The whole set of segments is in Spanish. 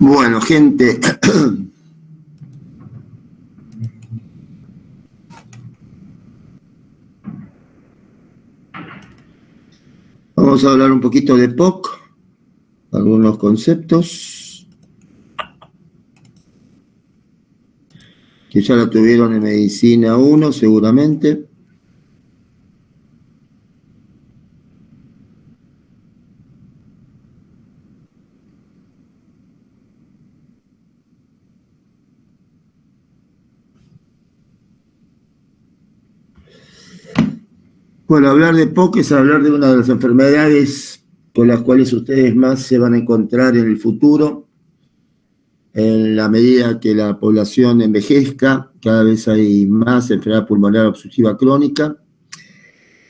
Bueno, gente, vamos a hablar un poquito de POC, algunos conceptos que ya lo tuvieron en Medicina 1 seguramente. Bueno, hablar de POC es hablar de una de las enfermedades con las cuales ustedes más se van a encontrar en el futuro. En la medida que la población envejezca, cada vez hay más enfermedad pulmonar obstructiva crónica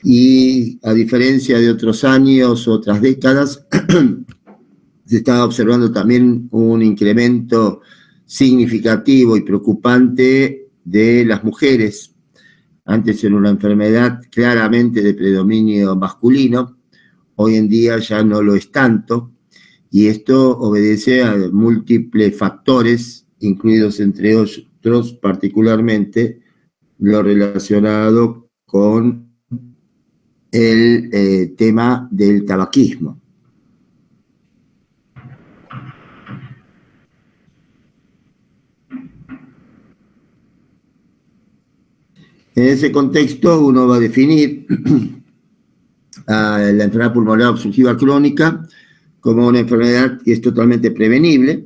y a diferencia de otros años, otras décadas, se está observando también un incremento significativo y preocupante de las mujeres. Antes era una enfermedad claramente de predominio masculino, hoy en día ya no lo es tanto, y esto obedece a múltiples factores, incluidos entre otros particularmente lo relacionado con el tema del tabaquismo. En ese contexto uno va a definir a la enfermedad pulmonar obstructiva crónica como una enfermedad que es totalmente prevenible,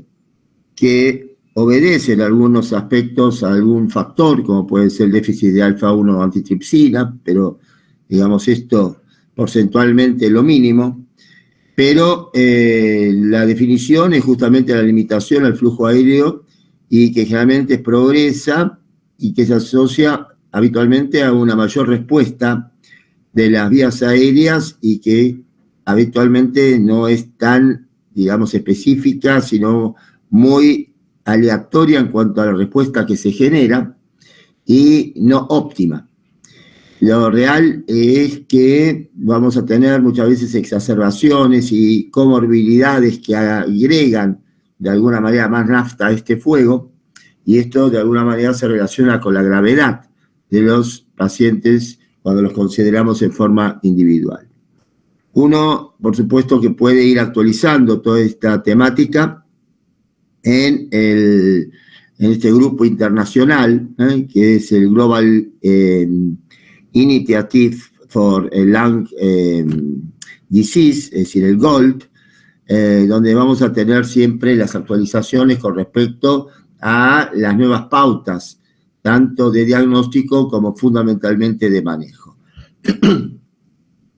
que obedece en algunos aspectos a algún factor, como puede ser el déficit de alfa-1 antitripsina, pero digamos esto porcentualmente lo mínimo, pero la definición es justamente la limitación al flujo aéreo y que generalmente progresa y que se asocia habitualmente a una mayor respuesta de las vías aéreas y que habitualmente no es tan, digamos, específica, sino muy aleatoria en cuanto a la respuesta que se genera y no óptima. Lo real es que vamos a tener muchas veces exacerbaciones y comorbilidades que agregan de alguna manera más nafta a este fuego, y esto de alguna manera se relaciona con la gravedad de los pacientes cuando los consideramos en forma individual. Uno, por supuesto, que puede ir actualizando toda esta temática en este grupo internacional, que es el Global Initiative for Lung Disease, es decir, el GOLD, donde vamos a tener siempre las actualizaciones con respecto a las nuevas pautas, tanto de diagnóstico como fundamentalmente de manejo.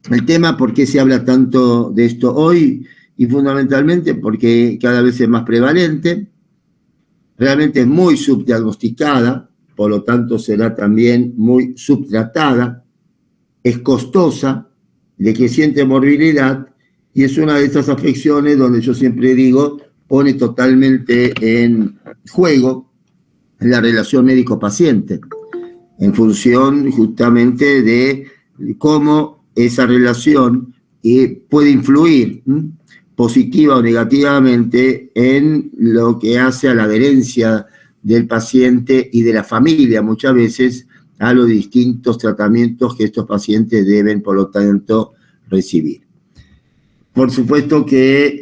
El tema, ¿por qué se habla tanto de esto hoy? Y fundamentalmente porque cada vez es más prevalente, realmente es muy subdiagnosticada, por lo tanto será también muy subtratada, es costosa, de creciente morbilidad, y es una de estas afecciones donde yo siempre digo, pone totalmente en juego la relación médico-paciente, en función justamente de cómo esa relación puede influir positiva o negativamente en lo que hace a la adherencia del paciente y de la familia, muchas veces, a los distintos tratamientos que estos pacientes deben, por lo tanto, recibir. Por supuesto que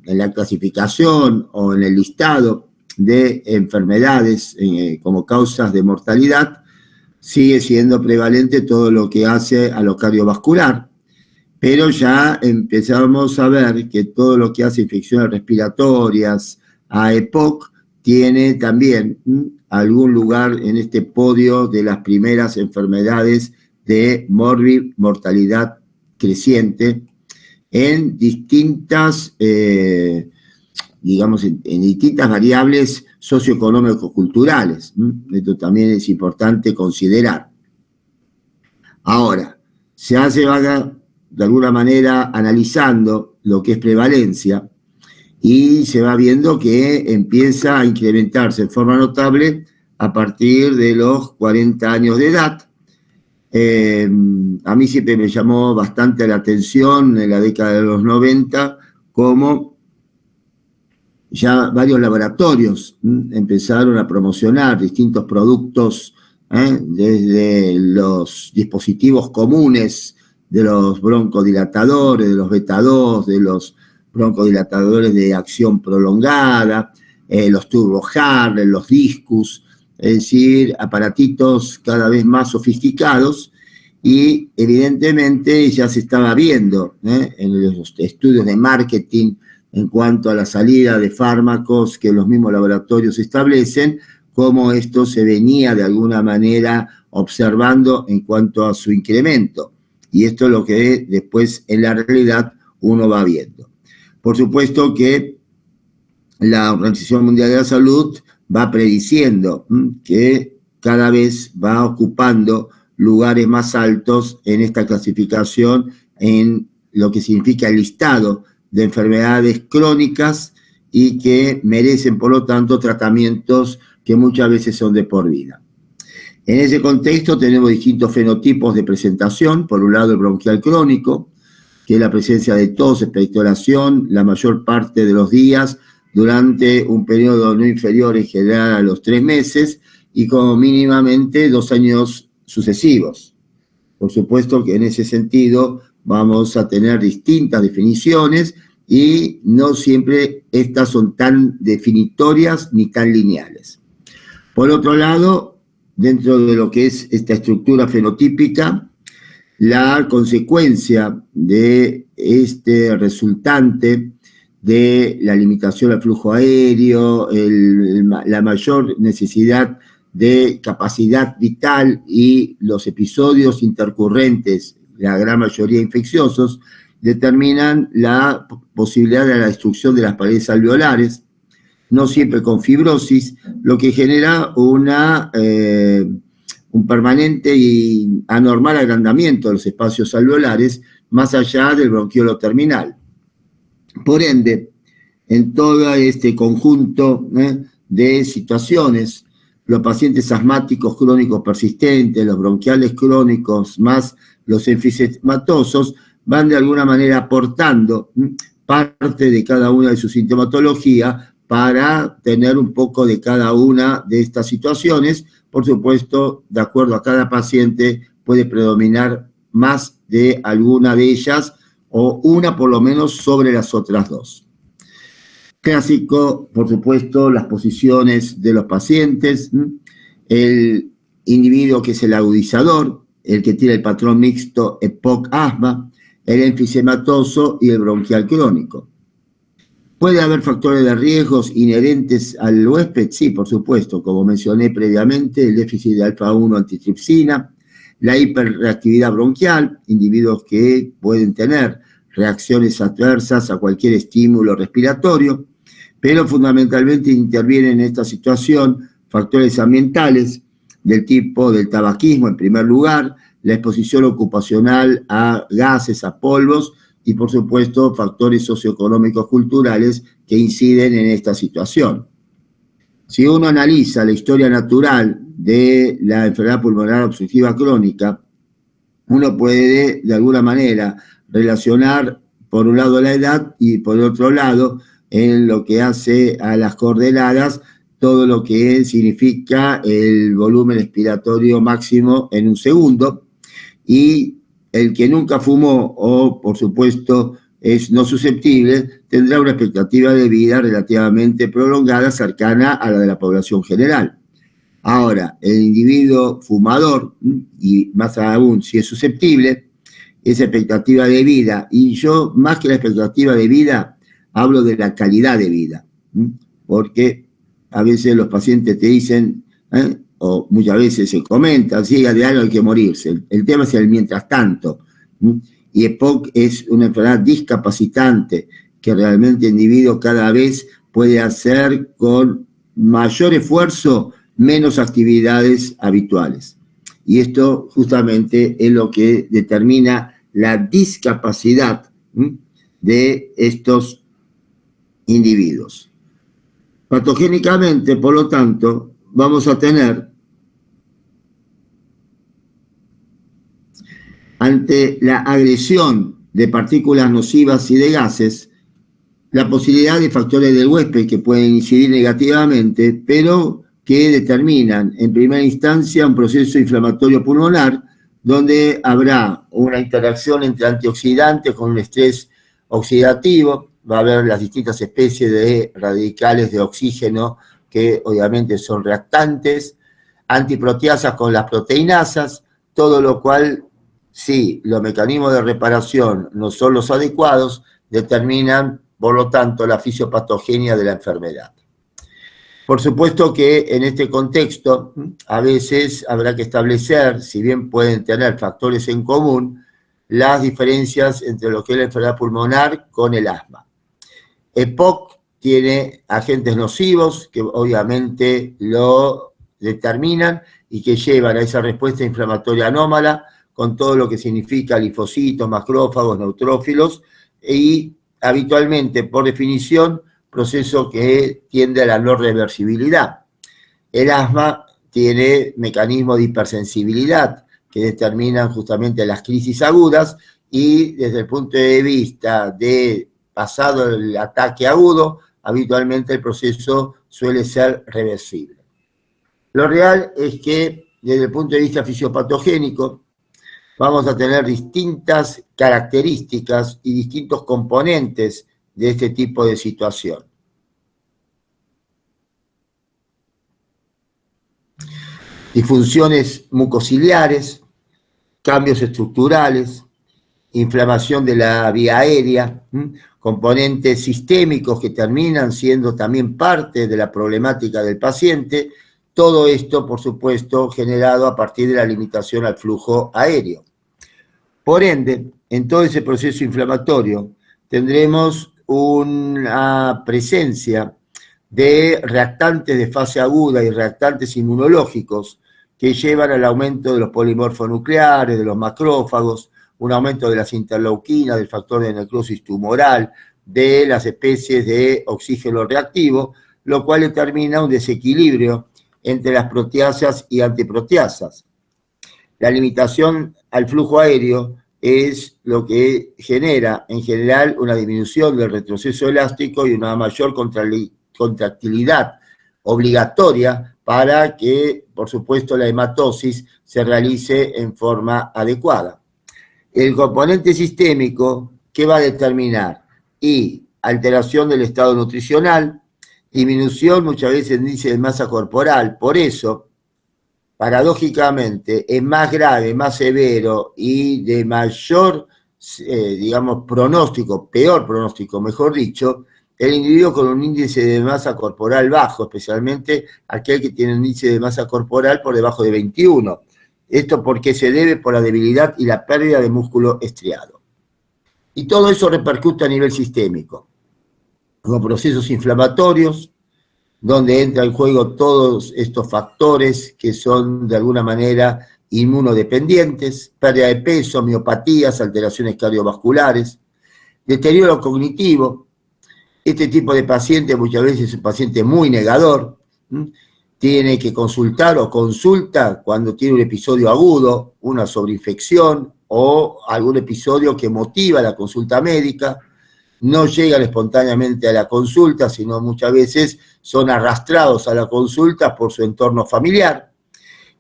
en la clasificación o en el listado de enfermedades como causas de mortalidad, sigue siendo prevalente todo lo que hace a lo cardiovascular, pero ya empezamos a ver que todo lo que hace infecciones respiratorias, a EPOC, tiene también algún lugar en este podio de las primeras enfermedades de mortalidad creciente en distintas, digamos, en distintas variables socioeconómico-culturales. Esto también es importante considerar. Ahora, se va de alguna manera analizando lo que es prevalencia y se va viendo que empieza a incrementarse en forma notable a partir de los 40 años de edad. A mí siempre me llamó bastante la atención en la década de los 90 cómo ya varios laboratorios empezaron a promocionar distintos productos, desde los dispositivos comunes de los broncodilatadores, de los beta-2, de los broncodilatadores de acción prolongada, los turbo Harley, los discus, es decir, aparatitos cada vez más sofisticados, y evidentemente ya se estaba viendo en los estudios de marketing en cuanto a la salida de fármacos que los mismos laboratorios establecen, cómo esto se venía de alguna manera observando en cuanto a su incremento. Y esto es lo que después en la realidad uno va viendo. Por supuesto que la Organización Mundial de la Salud va prediciendo que cada vez va ocupando lugares más altos en esta clasificación, en lo que significa el listado de enfermedades crónicas y que merecen, por lo tanto, tratamientos que muchas veces son de por vida. En ese contexto tenemos distintos fenotipos de presentación. Por un lado, el bronquial crónico, que es la presencia de tos, expectoración, la mayor parte de los días durante un periodo no inferior en general a los 3 meses y como mínimamente 2 años sucesivos. Por supuesto que en ese sentido vamos a tener distintas definiciones y no siempre estas son tan definitorias ni tan lineales. Por otro lado, dentro de lo que es esta estructura fenotípica, la consecuencia de este resultante de la limitación al flujo aéreo, la mayor necesidad de capacidad vital y los episodios intercurrentes, la gran mayoría infecciosos, determinan la posibilidad de la destrucción de las paredes alveolares, no siempre con fibrosis, lo que genera un permanente y anormal agrandamiento de los espacios alveolares más allá del bronquiolo terminal. Por ende, en todo este conjunto de situaciones, los pacientes asmáticos crónicos persistentes, los bronquiales crónicos más los enfisematosos, van de alguna manera aportando parte de cada una de su sintomatología para tener un poco de cada una de estas situaciones. Por supuesto, de acuerdo a cada paciente, puede predominar más de alguna de ellas o una por lo menos sobre las otras dos. Clásico, por supuesto, las posiciones de los pacientes, el individuo que es el agudizador, el que tiene el patrón mixto EPOC-asma, el enfisematoso y el bronquial crónico. ¿Puede haber factores de riesgos inherentes al huésped? Sí, por supuesto, como mencioné previamente, el déficit de alfa-1 antitripsina, la hiperreactividad bronquial, individuos que pueden tener reacciones adversas a cualquier estímulo respiratorio, pero fundamentalmente intervienen en esta situación factores ambientales del tipo del tabaquismo en primer lugar, la exposición ocupacional a gases, a polvos y por supuesto factores socioeconómicos culturales que inciden en esta situación. Si uno analiza la historia natural de la enfermedad pulmonar obstructiva crónica, uno puede de alguna manera relacionar por un lado la edad y por otro lado en lo que hace a las coordenadas todo lo que significa el volumen expiratorio máximo en un segundo, y el que nunca fumó o por supuesto es no susceptible tendrá una expectativa de vida relativamente prolongada cercana a la de la población general. Ahora, el individuo fumador, y más aún si es susceptible, esa expectativa de vida, y yo más que la expectativa de vida, hablo de la calidad de vida, porque a veces los pacientes te dicen, o muchas veces se comenta, sí, de algo hay que morirse. El tema es el mientras tanto. Y EPOC es una enfermedad discapacitante que realmente el individuo cada vez puede hacer con mayor esfuerzo menos actividades habituales. Y esto justamente es lo que determina la discapacidad de estos individuos. Patogénicamente, por lo tanto, vamos a tener, ante la agresión de partículas nocivas y de gases, la posibilidad de factores del huésped que pueden incidir negativamente, pero que determinan en primera instancia un proceso inflamatorio pulmonar, donde habrá una interacción entre antioxidantes con un estrés oxidativo, va a haber las distintas especies de radicales de oxígeno que obviamente son reactantes, antiproteasas con las proteinasas, todo lo cual, si los mecanismos de reparación no son los adecuados, determinan, por lo tanto, la fisiopatogenia de la enfermedad. Por supuesto que en este contexto a veces habrá que establecer, si bien pueden tener factores en común, las diferencias entre lo que es la enfermedad pulmonar con el asma. EPOC tiene agentes nocivos que obviamente lo determinan y que llevan a esa respuesta inflamatoria anómala con todo lo que significa linfocitos, macrófagos, neutrófilos y habitualmente, por definición, proceso que tiende a la no reversibilidad. El asma tiene mecanismos de hipersensibilidad que determinan justamente las crisis agudas y desde el punto de vista de pasado el ataque agudo, habitualmente el proceso suele ser reversible. Lo real es que desde el punto de vista fisiopatogénico vamos a tener distintas características y distintos componentes de este tipo de situación. Disfunciones mucociliares, cambios estructurales, inflamación de la vía aérea, componentes sistémicos que terminan siendo también parte de la problemática del paciente, todo esto, por supuesto, generado a partir de la limitación al flujo aéreo. Por ende, en todo ese proceso inflamatorio tendremos una presencia de reactantes de fase aguda y reactantes inmunológicos que llevan al aumento de los polimorfonucleares, de los macrófagos, un aumento de las interleuquinas, del factor de necrosis tumoral, de las especies de oxígeno reactivo, lo cual determina un desequilibrio entre las proteasas y antiproteasas. La limitación al flujo aéreo es lo que genera, en general, una disminución del retroceso elástico y una mayor contractilidad obligatoria para que, por supuesto, la hematosis se realice en forma adecuada. El componente sistémico, ¿qué va a determinar? Y alteración del estado nutricional, disminución muchas veces del índice de masa corporal. Por eso, paradójicamente, es más grave, más severo y de mayor, digamos, pronóstico, peor pronóstico, mejor dicho, el individuo con un índice de masa corporal bajo, especialmente aquel que tiene un índice de masa corporal por debajo de 21. Esto porque se debe por la debilidad y la pérdida de músculo estriado. Y todo eso repercute a nivel sistémico, con procesos inflamatorios, donde entra en juego todos estos factores que son de alguna manera inmunodependientes, pérdida de peso, miopatías, alteraciones cardiovasculares, deterioro cognitivo. Este tipo de paciente muchas veces es un paciente muy negador, tiene que consultar o consulta cuando tiene un episodio agudo, una sobreinfección o algún episodio que motiva la consulta médica. No llegan espontáneamente a la consulta, sino muchas veces son arrastrados a la consulta por su entorno familiar.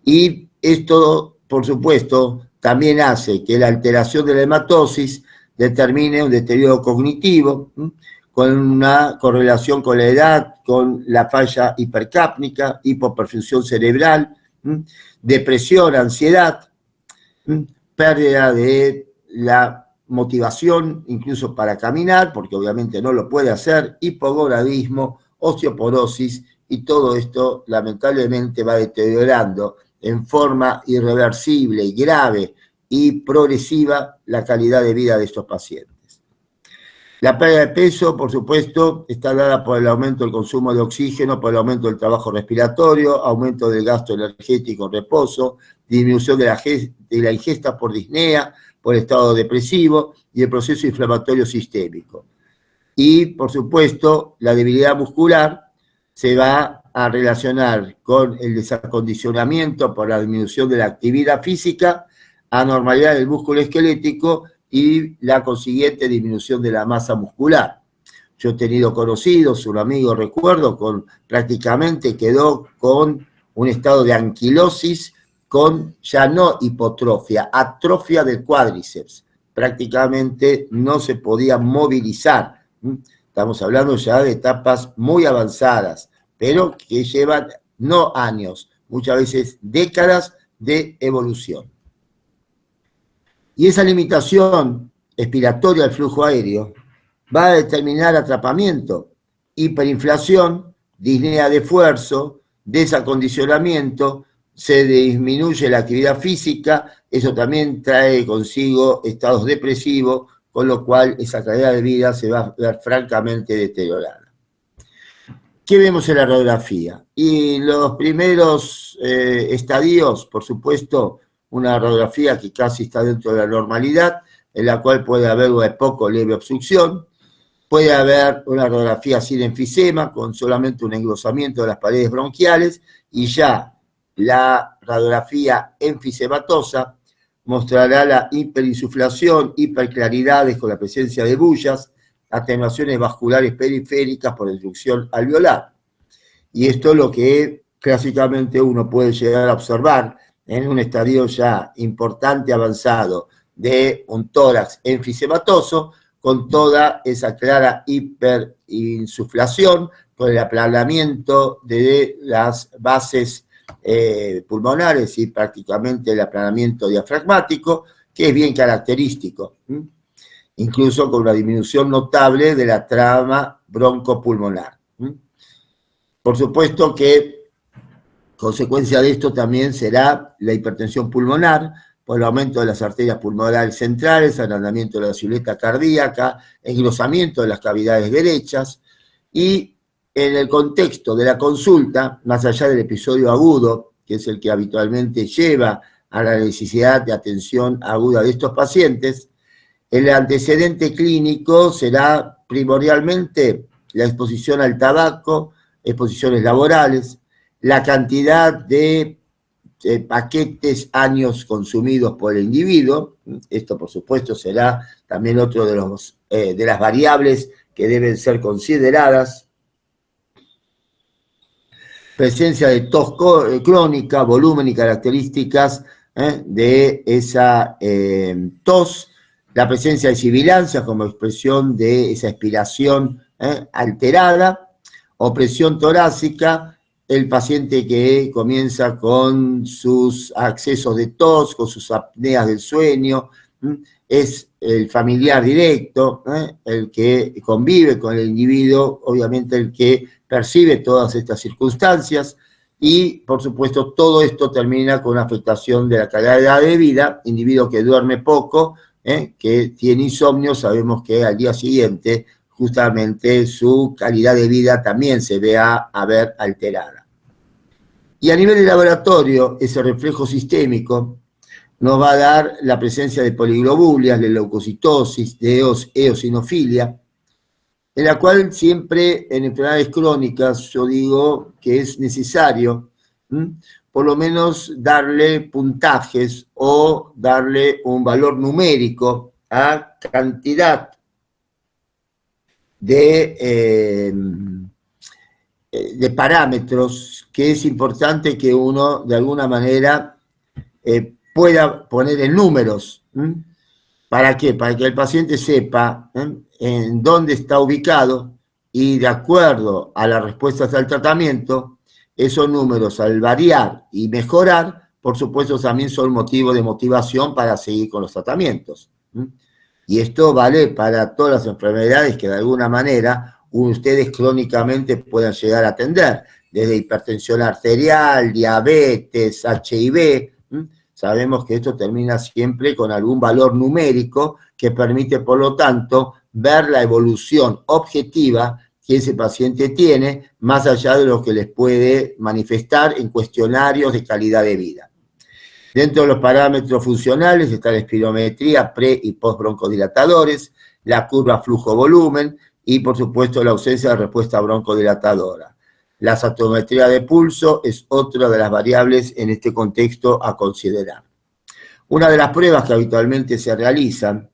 Y esto, por supuesto, también hace que la alteración de la hematosis determine un deterioro cognitivo, con una correlación con la edad, con la falla hipercápnica, hipoperfusión cerebral, depresión, ansiedad, pérdida de la motivación incluso para caminar, porque obviamente no lo puede hacer, hipogonadismo, osteoporosis, y todo esto lamentablemente va deteriorando en forma irreversible, grave y progresiva la calidad de vida de estos pacientes. La pérdida de peso, por supuesto, está dada por el aumento del consumo de oxígeno, por el aumento del trabajo respiratorio, aumento del gasto energético, reposo, disminución de la ingesta por disnea, por estado depresivo y el proceso inflamatorio sistémico. Y, por supuesto, la debilidad muscular se va a relacionar con el desacondicionamiento por la disminución de la actividad física, anormalidad del músculo esquelético y la consiguiente disminución de la masa muscular. Yo he tenido conocidos, un amigo recuerdo, prácticamente quedó con un estado de anquilosis, con ya no hipotrofia, atrofia del cuádriceps. Prácticamente no se podía movilizar. Estamos hablando ya de etapas muy avanzadas, pero que llevan no años, muchas veces décadas de evolución. Y esa limitación expiratoria del flujo aéreo va a determinar atrapamiento, hiperinflación, disnea de esfuerzo, desacondicionamiento, se disminuye la actividad física, eso también trae consigo estados depresivos, con lo cual esa calidad de vida se va a ver francamente deteriorada. ¿Qué vemos en la radiografía? Y los primeros estadios, por supuesto, una radiografía que casi está dentro de la normalidad, en la cual puede haber una poco leve obstrucción, puede haber una radiografía sin enfisema, con solamente un engrosamiento de las paredes bronquiales, y ya la radiografía enfisematosa mostrará la hiperinsuflación, hiperclaridades con la presencia de bullas, atenuaciones vasculares periféricas por obstrucción alveolar. Y esto es lo que clásicamente uno puede llegar a observar en un estadio ya importante, avanzado, de un tórax enfisematoso, con toda esa clara hiperinsuflación, con el aplanamiento de las bases pulmonares y prácticamente el aplanamiento diafragmático, que es bien característico, incluso con una disminución notable de la trama broncopulmonar. Por supuesto que consecuencia de esto también será la hipertensión pulmonar, por el aumento de las arterias pulmonares centrales, agrandamiento de la silueta cardíaca, engrosamiento de las cavidades derechas, y en el contexto de la consulta, más allá del episodio agudo, que es el que habitualmente lleva a la necesidad de atención aguda de estos pacientes, el antecedente clínico será primordialmente la exposición al tabaco, exposiciones laborales, la cantidad de paquetes años consumidos por el individuo. Esto, por supuesto, será también otro de las variables que deben ser consideradas. Presencia de tos crónica, volumen y características de esa tos, la presencia de sibilancias como expresión de esa expiración alterada, opresión torácica, el paciente que comienza con sus accesos de tos, con sus apneas del sueño, es el familiar directo, el que convive con el individuo, obviamente el que percibe todas estas circunstancias, y por supuesto todo esto termina con una afectación de la calidad de vida, individuo que duerme poco, que tiene insomnio, sabemos que al día siguiente justamente su calidad de vida también se vea a ver alterada. Y a nivel de laboratorio, ese reflejo sistémico nos va a dar la presencia de poliglobulias, de leucocitosis, de eosinofilia, en la cual siempre en enfermedades crónicas yo digo que es necesario por lo menos darle puntajes o darle un valor numérico a cantidad de parámetros que es importante que uno de alguna manera pueda poner en números. ¿Para qué? Para que el paciente sepa en dónde está ubicado y de acuerdo a las respuestas al tratamiento, esos números al variar y mejorar, por supuesto también son motivo de motivación para seguir con los tratamientos. Y esto vale para todas las enfermedades que de alguna manera ustedes crónicamente puedan llegar a atender, desde hipertensión arterial, diabetes, HIV. Sabemos que esto termina siempre con algún valor numérico que permite, por lo tanto, ver la evolución objetiva que ese paciente tiene, más allá de lo que les puede manifestar en cuestionarios de calidad de vida. Dentro de los parámetros funcionales está la espirometría pre- y postbroncodilatadores, la curva flujo-volumen y, por supuesto, la ausencia de respuesta broncodilatadora. La satometría de pulso es otra de las variables en este contexto a considerar. Una de las pruebas que habitualmente se realizan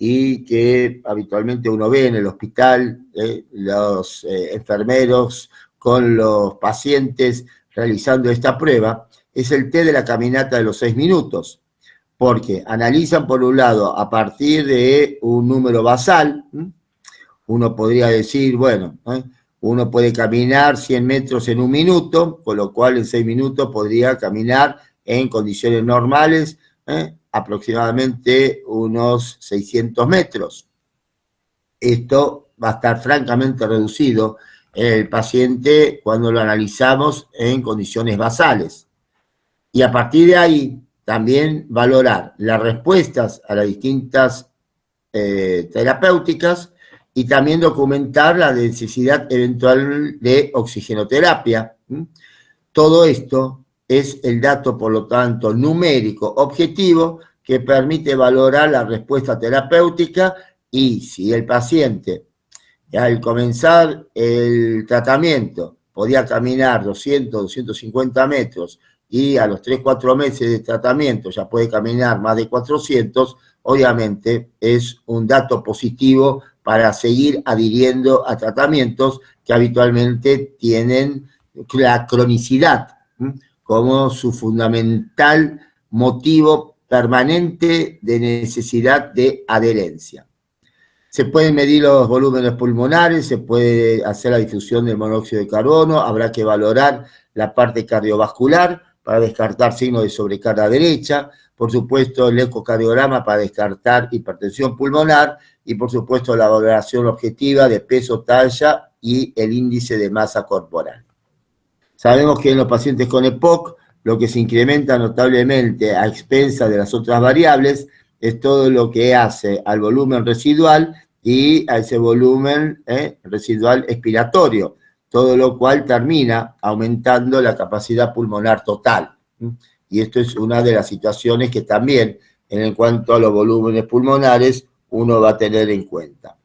y que habitualmente uno ve en el hospital, los enfermeros con los pacientes realizando esta prueba, es el test de la caminata de los 6 minutos, porque analizan por un lado a partir de un número basal. Uno podría decir, bueno, uno puede caminar 100 metros en 1 minuto, con lo cual en 6 minutos podría caminar en condiciones normales aproximadamente unos 600 metros. Esto va a estar francamente reducido en el paciente cuando lo analizamos en condiciones basales. Y a partir de ahí también valorar las respuestas a las distintas terapéuticas y también documentar la necesidad eventual de oxigenoterapia. Todo esto es el dato, por lo tanto, numérico objetivo que permite valorar la respuesta terapéutica y si el paciente al comenzar el tratamiento podía caminar 200, 250 metros y a los 3-4 meses de tratamiento ya puede caminar más de 400, obviamente es un dato positivo para seguir adhiriendo a tratamientos que habitualmente tienen la cronicidad como su fundamental motivo permanente de necesidad de adherencia. Se pueden medir los volúmenes pulmonares, se puede hacer la difusión del monóxido de carbono, habrá que valorar la parte cardiovascular para descartar signos de sobrecarga derecha, por supuesto el ecocardiograma para descartar hipertensión pulmonar y por supuesto la valoración objetiva de peso, talla y el índice de masa corporal. Sabemos que en los pacientes con EPOC lo que se incrementa notablemente a expensas de las otras variables es todo lo que hace al volumen residual y a ese volumen residual expiratorio, todo lo cual termina aumentando la capacidad pulmonar total. Y esto es una de las situaciones que también, en cuanto a los volúmenes pulmonares, uno va a tener en cuenta.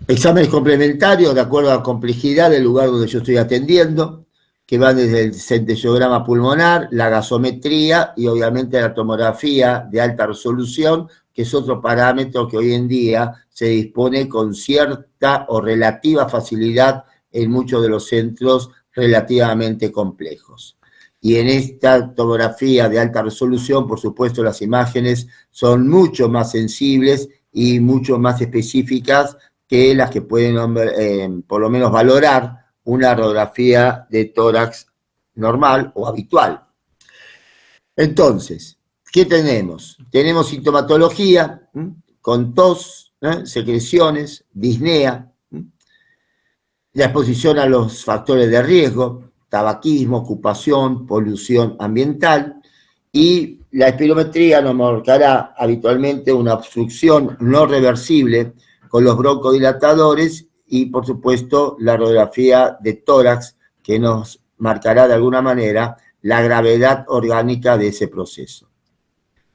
Exámenes complementarios de acuerdo a la complejidad del lugar donde yo estoy atendiendo, que van desde el centellograma pulmonar, la gasometría y obviamente la tomografía de alta resolución, que es otro parámetro que hoy en día se dispone con cierta o relativa facilidad en muchos de los centros relativamente complejos. Y en esta tomografía de alta resolución, por supuesto, las imágenes son mucho más sensibles y mucho más específicas que las que pueden, por lo menos, valorar una radiografía de tórax normal o habitual. Entonces, ¿qué tenemos? Tenemos sintomatología con tos, secreciones, disnea, la exposición a los factores de riesgo, tabaquismo, ocupación, polución ambiental, y la espirometría nos marcará habitualmente una obstrucción no reversible con los broncodilatadores y, por supuesto, la radiografía de tórax que nos marcará de alguna manera la gravedad orgánica de ese proceso.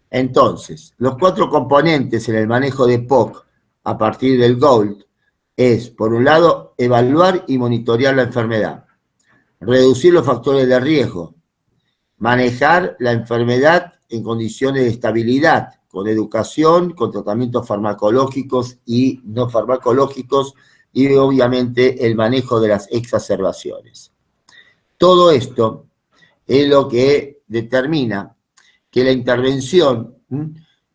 Entonces, los 4 componentes en el manejo de POC a partir del GOLD es, por un lado, evaluar y monitorear la enfermedad, reducir los factores de riesgo, manejar la enfermedad en condiciones de estabilidad, con educación, con tratamientos farmacológicos y no farmacológicos, y obviamente el manejo de las exacerbaciones. Todo esto es lo que determina que la intervención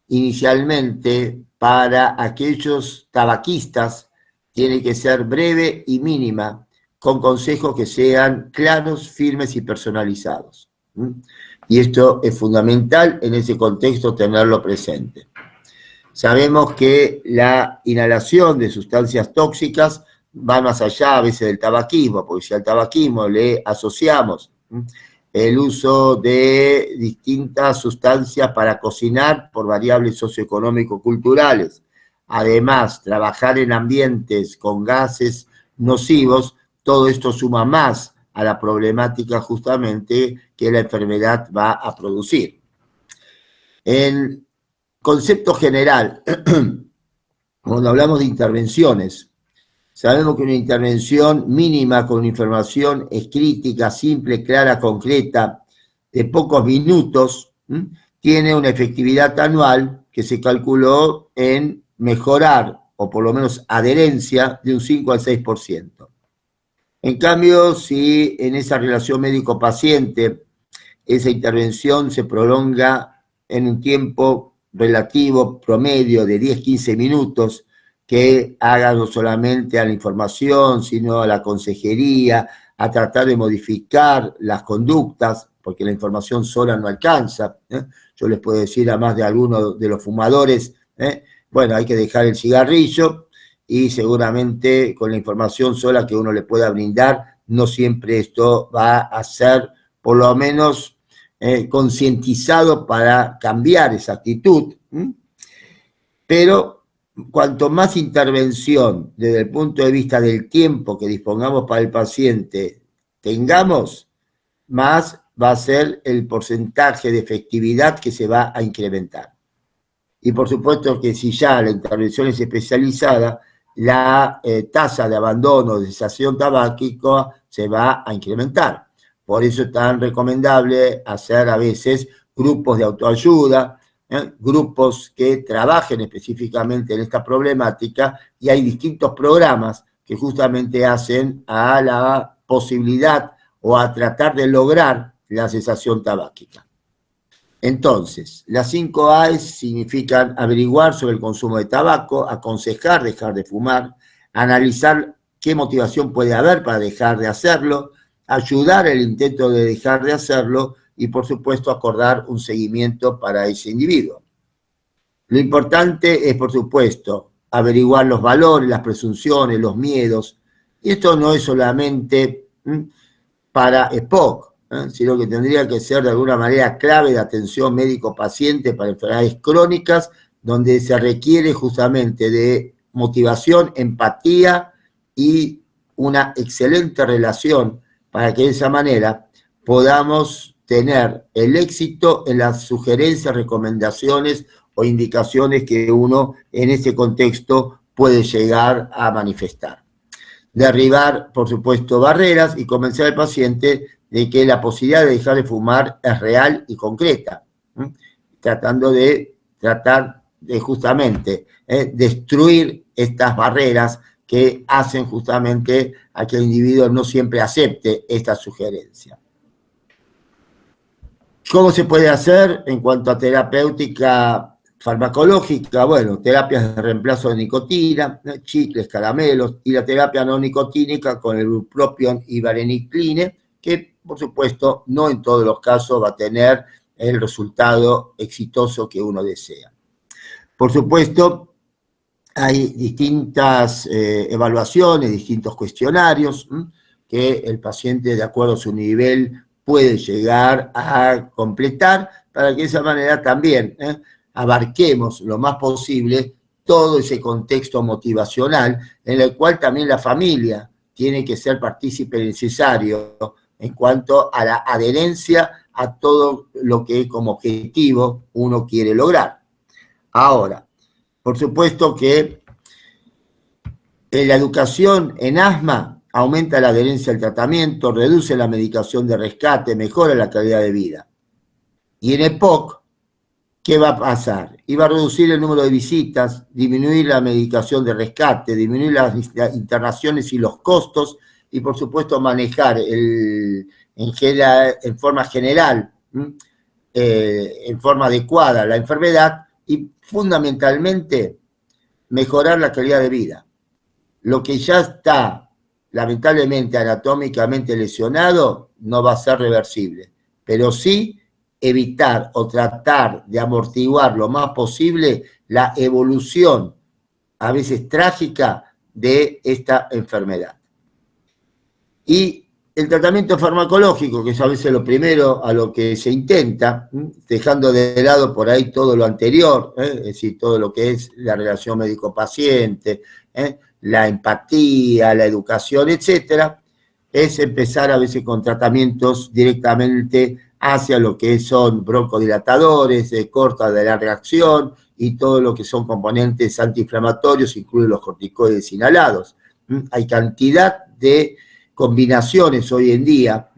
inicialmente para aquellos tabaquistas tiene que ser breve y mínima, con consejos que sean claros, firmes y personalizados. Y esto es fundamental en ese contexto tenerlo presente. Sabemos que la inhalación de sustancias tóxicas va más allá a veces del tabaquismo, porque si al tabaquismo le asociamos el uso de distintas sustancias para cocinar por variables socioeconómico-culturales, además trabajar en ambientes con gases nocivos, todo esto suma más a la problemática justamente que la enfermedad va a producir. En concepto general, cuando hablamos de intervenciones, sabemos que una intervención mínima con información es crítica, simple, clara, concreta, de pocos minutos, tiene una efectividad anual que se calculó en mejorar, o por lo menos adherencia, de un 5 al 6%. En cambio, si en esa relación médico-paciente esa intervención se prolonga en un tiempo relativo promedio de 10-15 minutos, que haga no solamente a la información, sino a la consejería, a tratar de modificar las conductas, porque la información sola no alcanza. Yo les puedo decir a más de algunos de los fumadores, bueno, hay que dejar el cigarrillo, y seguramente con la información sola que uno le pueda brindar, no siempre esto va a ser, por lo menos, concientizado para cambiar esa actitud. Pero cuanto más intervención desde el punto de vista del tiempo que dispongamos para el paciente tengamos, más va a ser el porcentaje de efectividad que se va a incrementar. Y por supuesto que si ya la intervención es especializada, la tasa de abandono de cesación tabáquica se va a incrementar. Por eso es tan recomendable hacer a veces grupos de autoayuda, grupos que trabajen específicamente en esta problemática, y hay distintos programas que justamente hacen a la posibilidad o a tratar de lograr la cesación tabáquica. Entonces, las 5 A's significan averiguar sobre el consumo de tabaco, aconsejar dejar de fumar, analizar qué motivación puede haber para dejar de hacerlo, ayudar al intento de dejar de hacerlo y, por supuesto, acordar un seguimiento para ese individuo. Lo importante es, por supuesto, averiguar los valores, las presunciones, los miedos. Y esto no es solamente para EPOC, sino que tendría que ser de alguna manera clave de atención médico-paciente para enfermedades crónicas, donde se requiere justamente de motivación, empatía y una excelente relación para que de esa manera podamos tener el éxito en las sugerencias, recomendaciones o indicaciones que uno en ese contexto puede llegar a manifestar. Derribar, por supuesto, barreras y convencer al paciente de que la posibilidad de dejar de fumar es real y concreta, tratando de justamente destruir estas barreras que hacen justamente a que el individuo no siempre acepte esta sugerencia. ¿Cómo se puede hacer en cuanto a terapéutica farmacológica? Bueno, terapias de reemplazo de nicotina, chicles, caramelos, y la terapia no nicotínica con el bupropion y varenicline, que por supuesto no en todos los casos va a tener el resultado exitoso que uno desea. Por supuesto, hay distintas evaluaciones, distintos cuestionarios que el paciente, de acuerdo a su nivel, puede llegar a completar, para que de esa manera también abarquemos lo más posible todo ese contexto motivacional, en el cual también la familia tiene que ser partícipe necesario en cuanto a la adherencia a todo lo que como objetivo uno quiere lograr. Ahora, por supuesto que la educación en asma aumenta la adherencia al tratamiento, reduce la medicación de rescate, mejora la calidad de vida. Y en EPOC, ¿qué va a pasar? Y va a reducir el número de visitas, disminuir la medicación de rescate, disminuir las internaciones y los costos, y por supuesto manejar en forma general, en forma adecuada la enfermedad, y fundamentalmente mejorar la calidad de vida. Lo que ya está lamentablemente anatómicamente lesionado no va a ser reversible, pero sí evitar o tratar de amortiguar lo más posible la evolución, a veces trágica, de esta enfermedad. Y el tratamiento farmacológico, que es a veces lo primero a lo que se intenta, dejando de lado por ahí todo lo anterior, es decir, todo lo que es la relación médico-paciente, la empatía, la educación, etcétera, es empezar a veces con tratamientos directamente hacia lo que son broncodilatadores, corta de la reacción y todo lo que son componentes antiinflamatorios, incluyen los corticoides inhalados. Hay cantidad de combinaciones hoy en día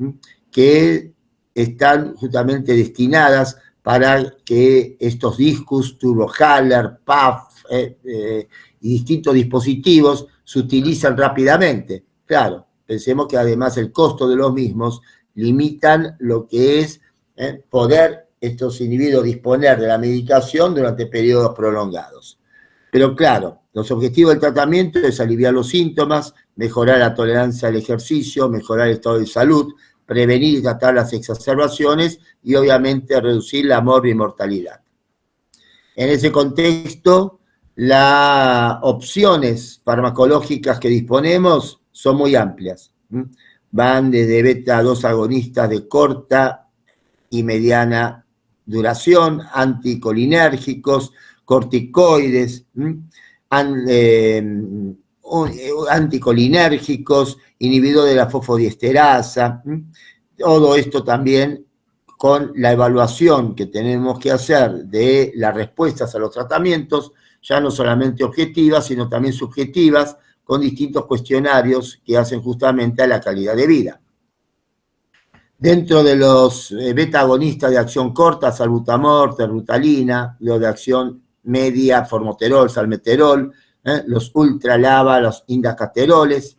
que están justamente destinadas para que estos discos, turbohaler, PAF y distintos dispositivos se utilicen rápidamente. Claro, pensemos que además el costo de los mismos limitan lo que es poder estos individuos disponer de la medicación durante periodos prolongados. Pero claro, los objetivos del tratamiento es aliviar los síntomas, mejorar la tolerancia al ejercicio, mejorar el estado de salud, prevenir y tratar las exacerbaciones y obviamente reducir la mortalidad. En ese contexto, las opciones farmacológicas que disponemos son muy amplias. Van desde beta-2 agonistas de corta y mediana duración, anticolinérgicos, corticoides, anticolinérgicos, inhibidores de la fosfodiesterasa, todo esto también con la evaluación que tenemos que hacer de las respuestas a los tratamientos, ya no solamente objetivas, sino también subjetivas, con distintos cuestionarios que hacen justamente a la calidad de vida. Dentro de los beta-agonistas de acción corta, salbutamol, terbutalina, los de acción media, formoterol, salmeterol, los ultralava, los indacateroles,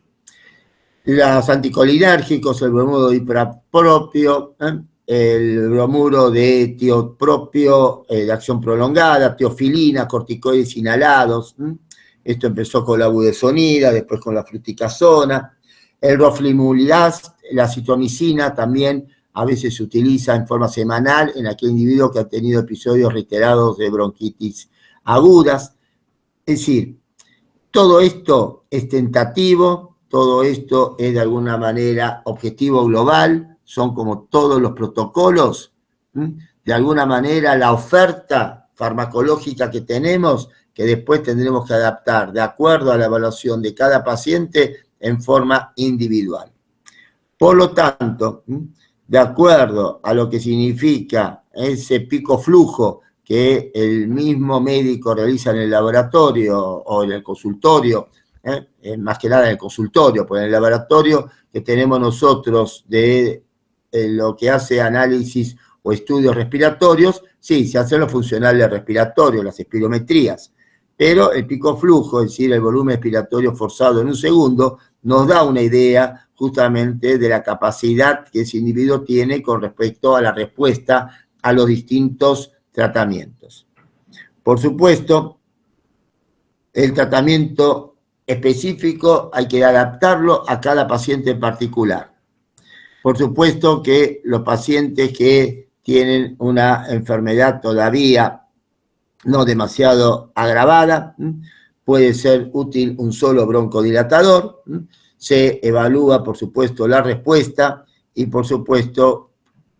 los anticolinérgicos, el bromuro de iprapropio, el bromuro de tiopropio de acción prolongada, teofilina, corticoides inhalados. Esto empezó con la budesonida, después con la fluticasona. El roflimulgast, la citromicina, también a veces se utiliza en forma semanal en aquel individuo que ha tenido episodios reiterados de bronquitis agudas. Es decir, todo esto es tentativo, todo esto es de alguna manera objetivo global, son como todos los protocolos, de alguna manera la oferta farmacológica que tenemos, que después tendremos que adaptar de acuerdo a la evaluación de cada paciente en forma individual. Por lo tanto, de acuerdo a lo que significa ese pico flujo que el mismo médico realiza en el laboratorio o en el consultorio, más que nada en el consultorio, porque en el laboratorio que tenemos nosotros de lo que hace análisis o estudios respiratorios, sí, se hacen los funcionales respiratorios, las espirometrías, pero el pico flujo, es decir, el volumen expiratorio forzado en un segundo, nos da una idea justamente de la capacidad que ese individuo tiene con respecto a la respuesta a los distintos tratamientos. Por supuesto, el tratamiento específico hay que adaptarlo a cada paciente en particular. Por supuesto que los pacientes que tienen una enfermedad todavía no demasiado agravada, puede ser útil un solo broncodilatador, se evalúa, por supuesto, la respuesta y, por supuesto,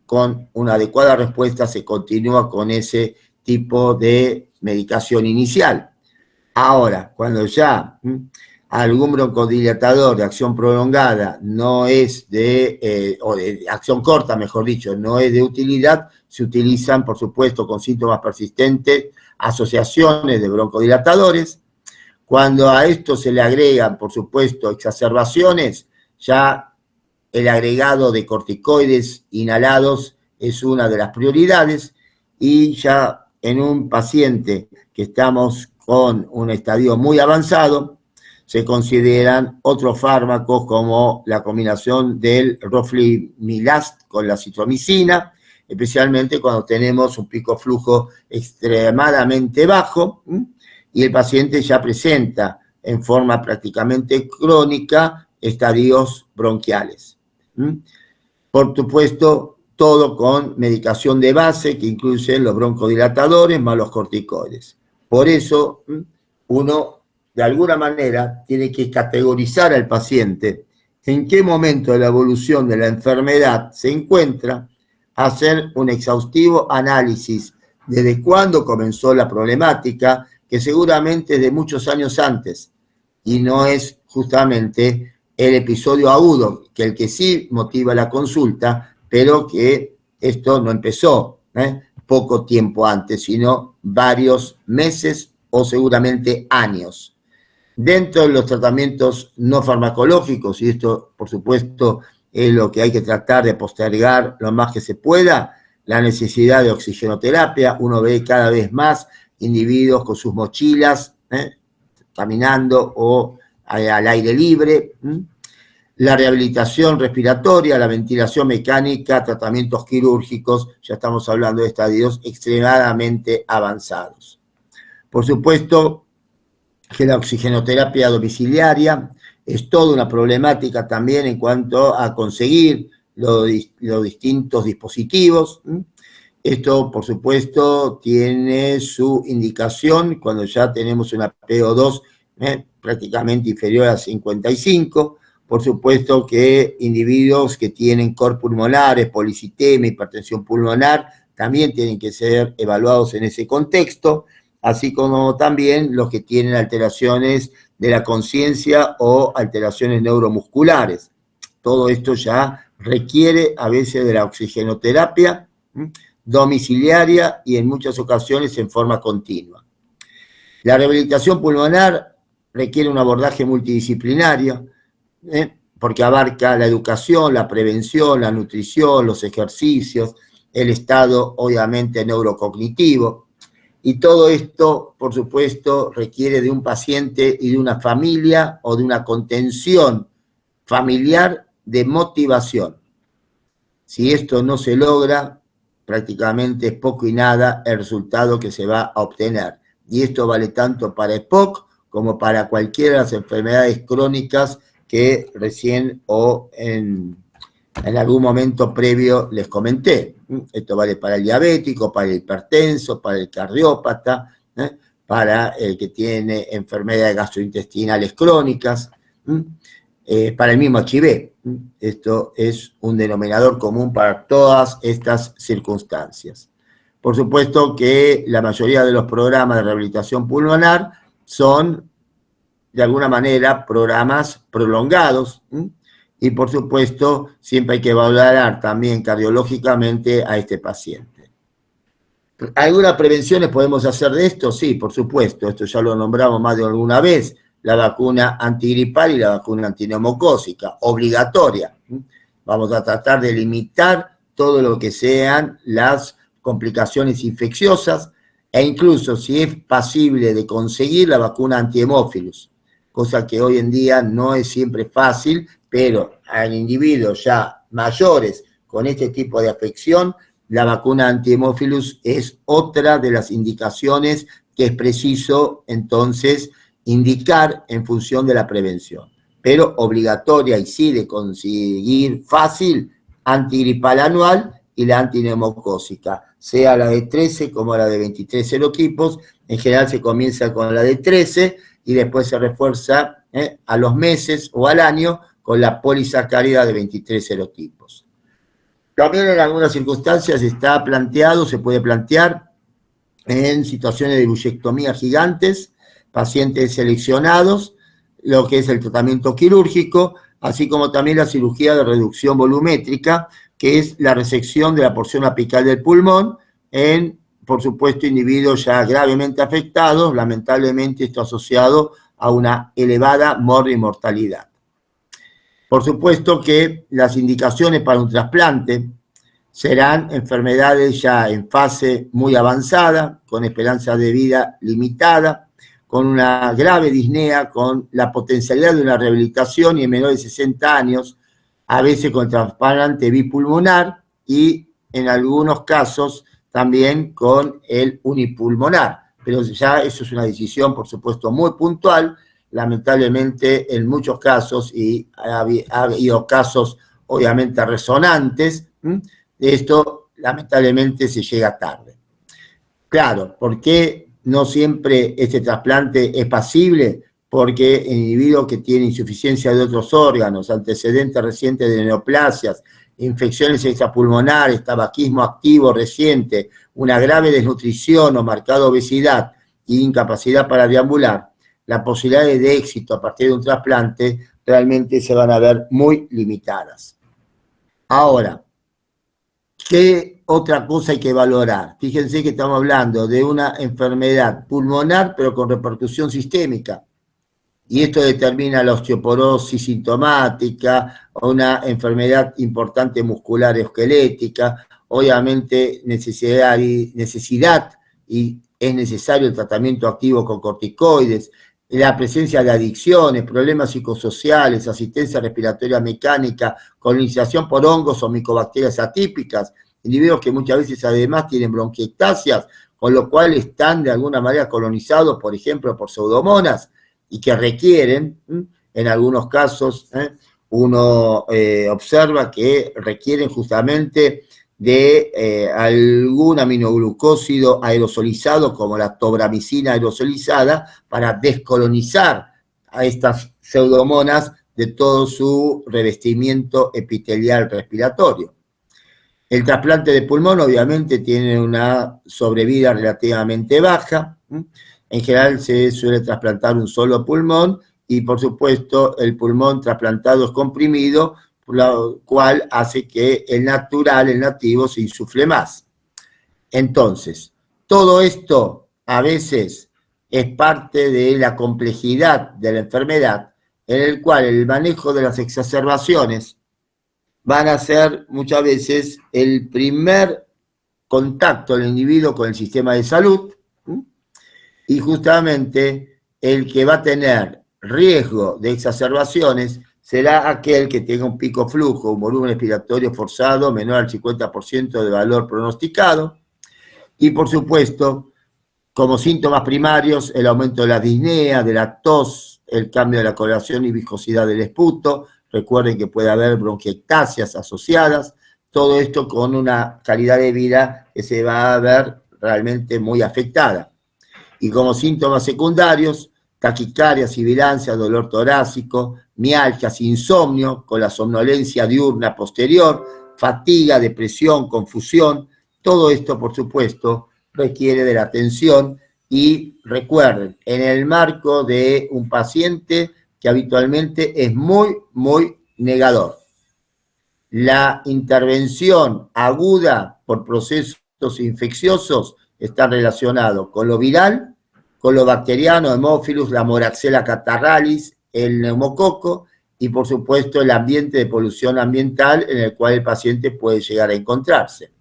con una adecuada respuesta se continúa con ese tipo de medicación inicial. Ahora, cuando ya algún broncodilatador de acción prolongada no es o de acción corta, mejor dicho, no es de utilidad, se utilizan, por supuesto, con síntomas persistentes, asociaciones de broncodilatadores. Cuando a esto se le agregan, por supuesto, exacerbaciones, ya el agregado de corticoides inhalados es una de las prioridades y ya en un paciente que estamos con un estadio muy avanzado, se consideran otros fármacos como la combinación del roflimilast con la citromicina, especialmente cuando tenemos un pico flujo extremadamente bajo y el paciente ya presenta en forma prácticamente crónica estadios bronquiales. Por supuesto, todo con medicación de base que incluyen los broncodilatadores más los corticoides. Por eso, uno de alguna manera tiene que categorizar al paciente en qué momento de la evolución de la enfermedad se encuentra, hacer un exhaustivo análisis desde cuándo comenzó la problemática, que seguramente es de muchos años antes, y no es justamente el episodio agudo, que el que sí motiva la consulta, pero que esto no empezó poco tiempo antes, sino varios meses o seguramente años. Dentro de los tratamientos no farmacológicos, y esto por supuesto es lo que hay que tratar de postergar lo más que se pueda, la necesidad de oxigenoterapia. Uno ve cada vez más individuos con sus mochilas, caminando o al aire libre. La rehabilitación respiratoria, la ventilación mecánica, tratamientos quirúrgicos, ya estamos hablando de estadios extremadamente avanzados. Por supuesto que la oxigenoterapia domiciliaria es toda una problemática también en cuanto a conseguir los distintos dispositivos. Esto, por supuesto, tiene su indicación cuando ya tenemos una PO2 prácticamente inferior a 55. Por supuesto que individuos que tienen cor pulmonares, policitemia, hipertensión pulmonar, también tienen que ser evaluados en ese contexto, así como también los que tienen alteraciones de la conciencia o alteraciones neuromusculares. Todo esto ya requiere a veces de la oxigenoterapia domiciliaria y en muchas ocasiones en forma continua. La rehabilitación pulmonar requiere un abordaje multidisciplinario, porque abarca la educación, la prevención, la nutrición, los ejercicios, el estado obviamente neurocognitivo. Y todo esto, por supuesto, requiere de un paciente y de una familia o de una contención familiar de motivación. Si esto no se logra, prácticamente es poco y nada el resultado que se va a obtener. Y esto vale tanto para EPOC como para cualquiera de las enfermedades crónicas que recién o en algún momento previo les comenté. Esto vale para el diabético, para el hipertenso, para el cardiópata, para el que tiene enfermedades gastrointestinales crónicas, para el mismo HIV. Esto es un denominador común para todas estas circunstancias. Por supuesto que la mayoría de los programas de rehabilitación pulmonar son, de alguna manera, programas prolongados, y por supuesto siempre hay que valorar también cardiológicamente a este paciente. ¿Algunas prevenciones podemos hacer de esto? Sí, por supuesto, esto ya lo nombramos más de alguna vez, la vacuna antigripal y la vacuna antineumocócica, obligatoria. Vamos a tratar de limitar todo lo que sean las complicaciones infecciosas, e incluso si es posible de conseguir la vacuna antihemófilos, cosa que hoy en día no es siempre fácil, pero en individuos ya mayores con este tipo de afección, la vacuna antihemófilos es otra de las indicaciones que es preciso entonces indicar en función de la prevención. Pero obligatoria y sí de conseguir fácil, antigripal anual y la antineumocócica, sea la de 13 como la de 23 serotipos. En general se comienza con la de 13 y después se refuerza a los meses o al año con la polisacárida de 23 serotipos. También en algunas circunstancias está planteado, se puede plantear en situaciones de bullectomía gigantes, pacientes seleccionados, lo que es el tratamiento quirúrgico, así como también la cirugía de reducción volumétrica, que es la resección de la porción apical del pulmón en, por supuesto, individuos ya gravemente afectados, lamentablemente esto asociado a una elevada mortalidad. Por supuesto que las indicaciones para un trasplante serán enfermedades ya en fase muy avanzada, con esperanza de vida limitada, con una grave disnea, con la potencialidad de una rehabilitación y en menores de 60 años, a veces con trasplante bipulmonar y en algunos casos también con el unipulmonar. Pero ya eso es una decisión, por supuesto, muy puntual. Lamentablemente, en muchos casos, y ha habido casos obviamente resonantes, esto lamentablemente se llega tarde. Claro, ¿por qué no siempre este trasplante es pasible? Porque el individuo que tiene insuficiencia de otros órganos, antecedentes recientes de neoplasias, infecciones extrapulmonares, tabaquismo activo reciente, una grave desnutrición o marcada obesidad e incapacidad para deambular, las posibilidades de éxito a partir de un trasplante realmente se van a ver muy limitadas. Ahora, ¿qué otra cosa hay que valorar? Fíjense que estamos hablando de una enfermedad pulmonar, pero con repercusión sistémica. Y esto determina la osteoporosis sintomática, o una enfermedad importante muscular o esquelética, obviamente necesidad y es necesario el tratamiento activo con corticoides, la presencia de adicciones, problemas psicosociales, asistencia respiratoria mecánica, colonización por hongos o micobacterias atípicas, individuos que muchas veces además tienen bronquiectasias, con lo cual están de alguna manera colonizados, por ejemplo, por pseudomonas, y que requieren, en algunos casos, uno observa que requieren justamente de algún aminoglucósido aerosolizado, como la tobramicina aerosolizada, para descolonizar a estas pseudomonas de todo su revestimiento epitelial respiratorio. El trasplante de pulmón obviamente tiene una sobrevida relativamente baja. En general se suele trasplantar un solo pulmón y por supuesto el pulmón trasplantado es comprimido, lo cual hace que el nativo, se insufle más. Entonces, todo esto a veces es parte de la complejidad de la enfermedad, en el cual el manejo de las exacerbaciones van a ser muchas veces el primer contacto del individuo con el sistema de salud, y justamente el que va a tener riesgo de exacerbaciones será aquel que tenga un pico flujo, un volumen respiratorio forzado menor al 50% de valor pronosticado, y por supuesto, como síntomas primarios, el aumento de la disnea, de la tos, el cambio de la coloración y viscosidad del esputo. Recuerden que puede haber bronquiectasias asociadas, todo esto con una calidad de vida que se va a ver realmente muy afectada. Y como síntomas secundarios, taquicardia, sibilancia, dolor torácico, mialgias, insomnio, con la somnolencia diurna posterior, fatiga, depresión, confusión. Todo esto, por supuesto, requiere de la atención y recuerden, en el marco de un paciente que habitualmente es muy, muy negador. La intervención aguda por procesos infecciosos está relacionado con lo viral, con lo bacteriano, Haemophilus, la Moraxella catarrhalis, el neumococo y por supuesto el ambiente de polución ambiental en el cual el paciente puede llegar a encontrarse.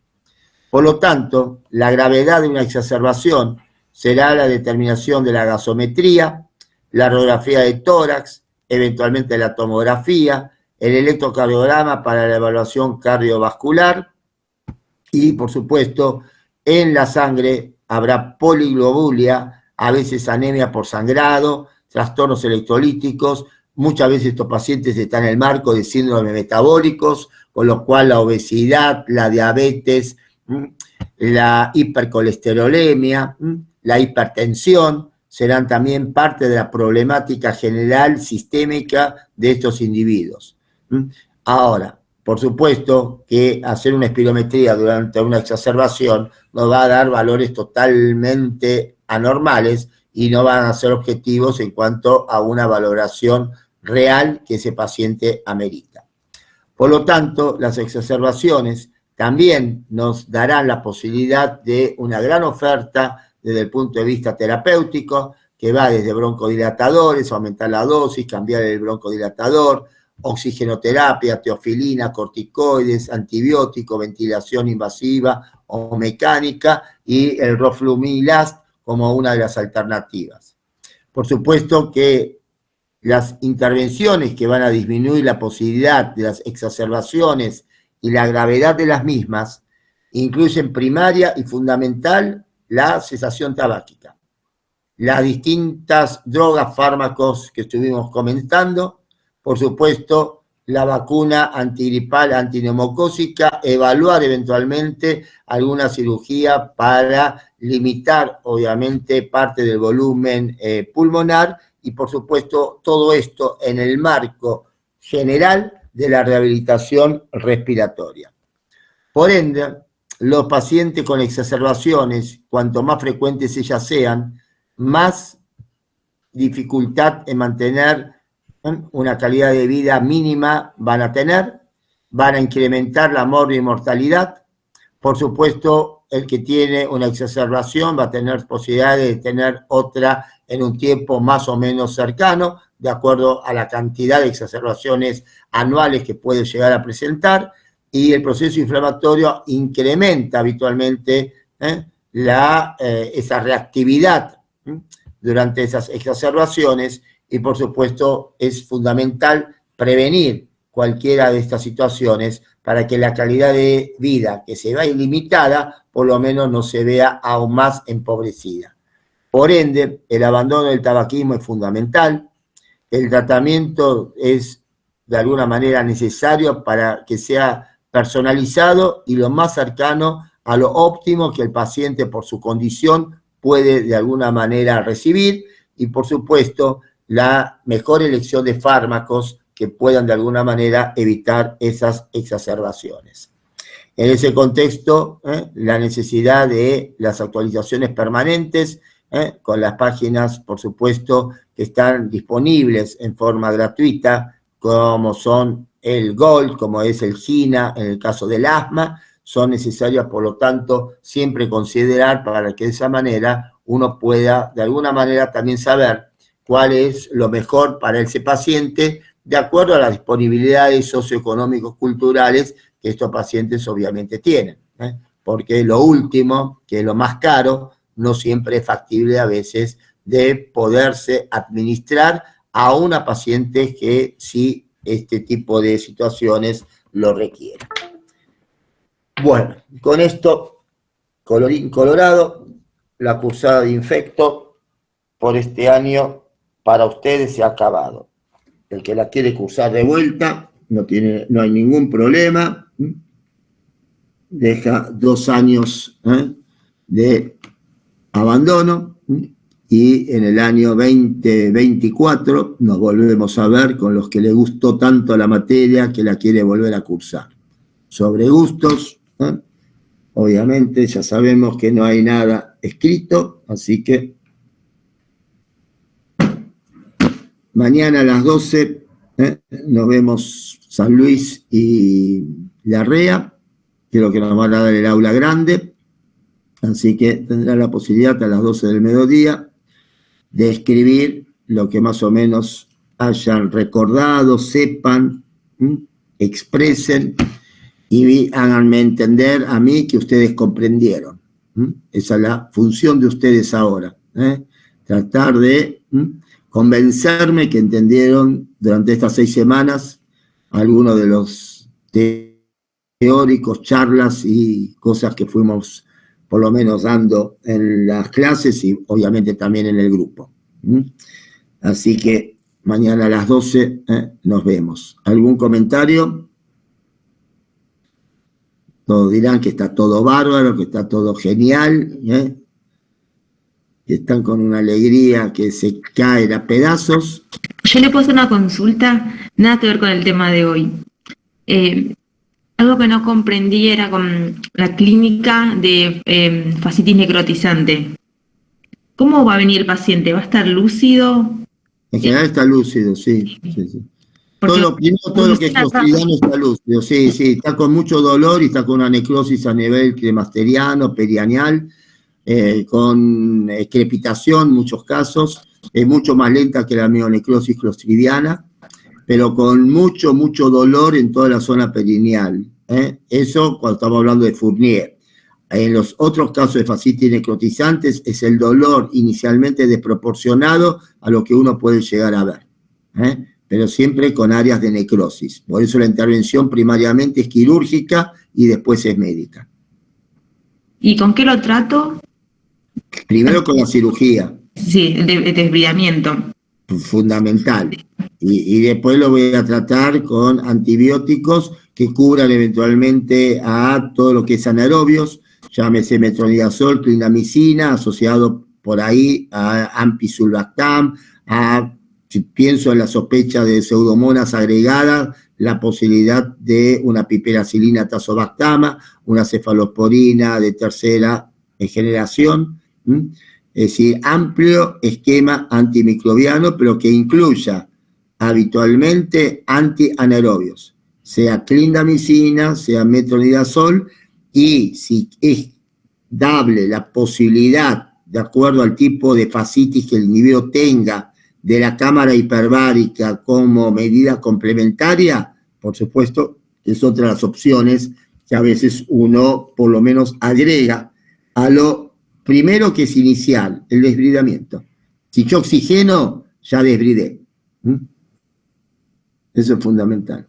Por lo tanto, la gravedad de una exacerbación será la determinación de la gasometría, la radiografía de tórax, eventualmente la tomografía, el electrocardiograma para la evaluación cardiovascular y, por supuesto, en la sangre habrá poliglobulia, a veces anemia por sangrado, trastornos electrolíticos. Muchas veces estos pacientes están en el marco de síndromes metabólicos, con lo cual la obesidad, la diabetes, la hipercolesterolemia, la hipertensión, serán también parte de la problemática general sistémica de estos individuos. Ahora, por supuesto que hacer una espirometría durante una exacerbación nos va a dar valores totalmente anormales y no van a ser objetivos en cuanto a una valoración real que ese paciente amerita. Por lo tanto, las exacerbaciones también nos darán la posibilidad de una gran oferta desde el punto de vista terapéutico, que va desde broncodilatadores, aumentar la dosis, cambiar el broncodilatador, oxigenoterapia, teofilina, corticoides, antibiótico, ventilación invasiva o mecánica y el roflumilast como una de las alternativas. Por supuesto que las intervenciones que van a disminuir la posibilidad de las exacerbaciones y la gravedad de las mismas incluyen primaria y fundamental la cesación tabáquica, las distintas drogas, fármacos que estuvimos comentando, por supuesto la vacuna antigripal, antineumocócica, evaluar eventualmente alguna cirugía para limitar obviamente parte del volumen pulmonar y por supuesto todo esto en el marco general de la rehabilitación respiratoria. Por ende, los pacientes con exacerbaciones, cuanto más frecuentes ellas sean, más dificultad en mantener una calidad de vida mínima van a tener, van a incrementar la mortalidad. Por supuesto, el que tiene una exacerbación va a tener posibilidades de tener otra en un tiempo más o menos cercano, de acuerdo a la cantidad de exacerbaciones anuales que puede llegar a presentar. y el proceso inflamatorio incrementa habitualmente esa reactividad durante esas exacerbaciones, y por supuesto es fundamental prevenir cualquiera de estas situaciones para que la calidad de vida que se va ilimitada, por lo menos no se vea aún más empobrecida. Por ende, el abandono del tabaquismo es fundamental. El tratamiento es de alguna manera necesario para que sea personalizado y lo más cercano a lo óptimo que el paciente por su condición puede de alguna manera recibir, y por supuesto la mejor elección de fármacos que puedan de alguna manera evitar esas exacerbaciones. En ese contexto, la necesidad de las actualizaciones permanentes, con las páginas, por supuesto, que están disponibles en forma gratuita, como son el GOLD, como es el GINA en el caso del asma, son necesarias, por lo tanto, siempre considerar para que de esa manera uno pueda, de alguna manera, también saber cuál es lo mejor para ese paciente, de acuerdo a las disponibilidades socioeconómicos culturales que estos pacientes obviamente tienen, porque lo último, que es lo más caro, no siempre es factible a veces de poderse administrar a una paciente que sí este tipo de situaciones lo requiere. Bueno, con esto, colorín colorado, la cursada de infecto por este año para ustedes se ha acabado. El que la quiere cursar de vuelta, no hay ningún problema. Deja 2 años de abandono, y en el año 2024 nos volvemos a ver con los que le gustó tanto la materia que la quiere volver a cursar. Sobre gustos, obviamente ya sabemos que no hay nada escrito, así que mañana a las 12 nos vemos San Luis y Larrea, creo que nos van a dar el aula grande, así que tendrá la posibilidad a las 12 del mediodía de escribir lo que más o menos hayan recordado, sepan, expresen y háganme entender a mí que ustedes comprendieron. Esa es la función de ustedes ahora. Tratar de convencerme que entendieron durante estas 6 semanas algunos de los teóricos, charlas y cosas que fuimos por lo menos dando en las clases y obviamente también en el grupo. Así que mañana a las 12 nos vemos. ¿Algún comentario? Todos dirán que está todo bárbaro, que está todo genial, que están con una alegría que se caen a pedazos. Yo le puedo hacer una consulta, nada que ver con el tema de hoy. Algo que no comprendí era con la clínica de fascitis necrotizante. ¿Cómo va a venir el paciente? ¿Va a estar lúcido? En general está lúcido, sí. Todo lo que es clostridiano está lúcido, sí, está con mucho dolor y está con una necrosis a nivel cremasteriano, perianeal, con crepitación en muchos casos, es mucho más lenta que la mionecrosis clostridiana, pero con mucho dolor en toda la zona perineal. Eso cuando estamos hablando de Fournier. En los otros casos de fascitis necrotizantes es el dolor inicialmente desproporcionado a lo que uno puede llegar a ver, pero siempre con áreas de necrosis. Por eso la intervención primariamente es quirúrgica y después es médica. ¿Y con qué lo trato? Primero con la cirugía. Sí, el desbridamiento. Fundamental. Y después lo voy a tratar con antibióticos que cubran eventualmente a todo lo que es anaerobios, llámese metronidazol, clindamicina, asociado por ahí a ampicillin, si pienso en la sospecha de pseudomonas agregadas, la posibilidad de una piperacilina tazobactama, una cefalosporina de tercera generación, es decir, amplio esquema antimicrobiano, pero que incluya habitualmente antianaerobios, sea clindamicina, sea metronidazol, y si es dable la posibilidad, de acuerdo al tipo de fascitis que el individuo tenga, de la cámara hiperbárica como medida complementaria, por supuesto, es otra de las opciones que a veces uno por lo menos agrega a lo primero que es inicial, el desbridamiento. Si yo oxigeno, ya desbridé. Eso es fundamental.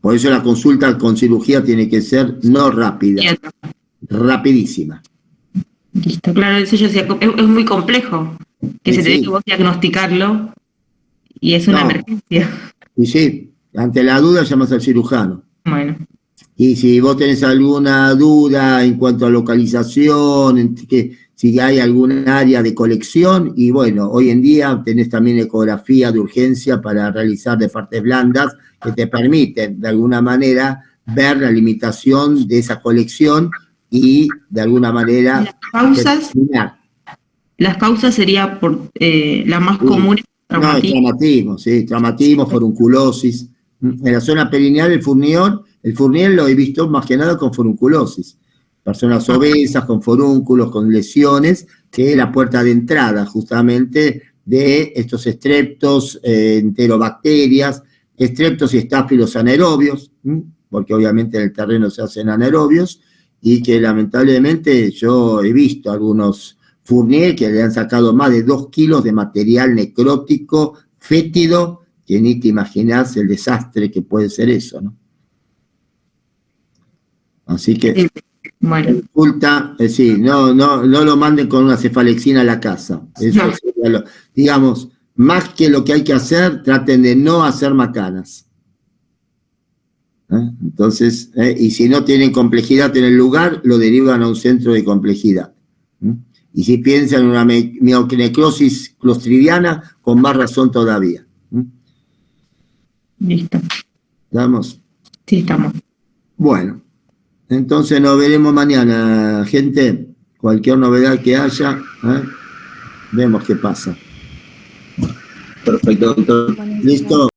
Por eso la consulta con cirugía tiene que ser no rápida, rapidísima. Listo, claro, eso yo decía, es muy complejo, que Sí, se tiene sí. que vos diagnosticarlo y es una No. emergencia. Y sí, ante la duda llamas al cirujano. Bueno, Y si vos tenés alguna duda en cuanto a localización, si hay algún área de colección, y bueno, hoy en día tenés también ecografía de urgencia para realizar de partes blandas que te permiten de alguna manera ver la limitación de esa colección y de alguna manera determinar. las causas sería por las más comunes, No, es traumatismo, sí, traumatismo, forunculosis. En la zona perineal el Fournier lo he visto más que nada con forunculosis. Personas obesas, con forúnculos, con lesiones, que es la puerta de entrada justamente de estos estreptos, enterobacterias, estreptos y estáfilos anaerobios, porque obviamente en el terreno se hacen anaerobios, y que lamentablemente yo he visto algunos Fournier que le han sacado más de 2 kilos de material necrótico, fétido, que ni te imaginás el desastre que puede ser eso, ¿no? Así que, bueno, consulta, sí, no lo manden con una cefalexina a la casa. Eso no. sería digamos, más que lo que hay que hacer, traten de no hacer macanas. Entonces, y si no tienen complejidad en el lugar, lo derivan a un centro de complejidad. Y si piensan en una mionecrosis clostridiana, con más razón todavía. Listo. ¿Estamos? Sí, estamos. Bueno, entonces nos veremos mañana, gente. Cualquier novedad que haya, vemos qué pasa. Perfecto, doctor. ¿Listo?